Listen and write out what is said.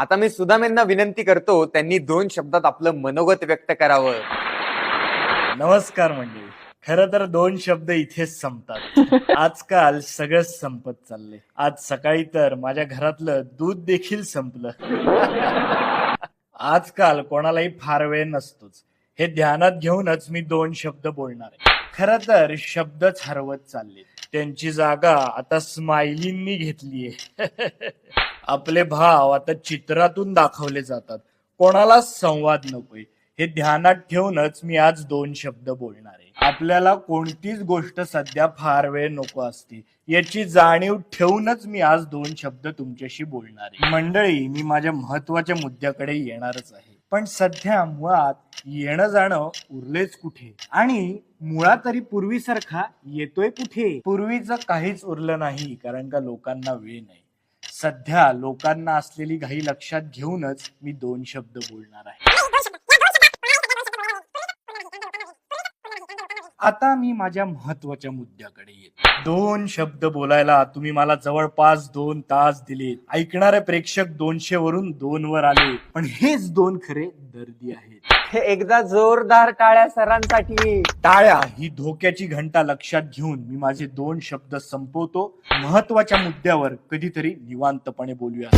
आता मी सुदामेंना विनंती करतो त्यांनी 2 शब्दात आपलं मनोगत व्यक्त करावं. नमस्कार मंडळी. खरं तर 2 शब्द इथेच संपतात. आजकाल सगळंच संपत चाललंय. आज सकाळी तर माझ्या घरातलं दूध देखील संपलं. आजकाल कोणालाही फार वेळ नसतोच. हे ध्यानात घेऊनच मी 2 शब्द बोलणार आहे. खरं तर शब्दच हरवत चालले. त्यांची जागा आता स्माइलींनी घेतलीये. आपले भाव आता चित्रातून दाखवले जातात. कोणाला संवाद नकोय. हे ध्यानात ठेवूनच मी आज 2 शब्द बोलणार आहे. आपल्याला कोणतीच गोष्ट सध्या फार वेळ नको असते याची जाणीव ठेवूनच मी आज 2 शब्द तुमच्याशी बोलणार आहे. मंडळी, मी माझ्या महत्वाच्या मुद्द्याकडे येणारच आहे. पण सध्या मुळात येणं जाणं उरलेच कुठे, आणि मुळात तरी पूर्वीसारखा येतोय कुठे. पूर्वीचं काहीच उरलं नाही, कारण का लोकांना वेळ नाही. सध्या लोकांना असलेली घाई लक्षात घेऊनच मी 2 शब्द बोलणार आहे. आता मी माझ्या महत्वाच्या मुद्द्याकडे येतो. 2 शब्द बोलायला तुम्ही मला जवळपास 2 तास दिले. ऐकणारे प्रेक्षक 200 वरून 2 वर आले, पण हेच 2 खरे दर्दी आहेत. हे एकदा जोरदार टाळ्या सरांसाठी. टाळ्या ही धोक्याची घंटा लक्षात घेऊन मी माझे 2 शब्द संपवतो. महत्वाच्या मुद्द्यावर कधीतरी निवांतपणे बोलूया.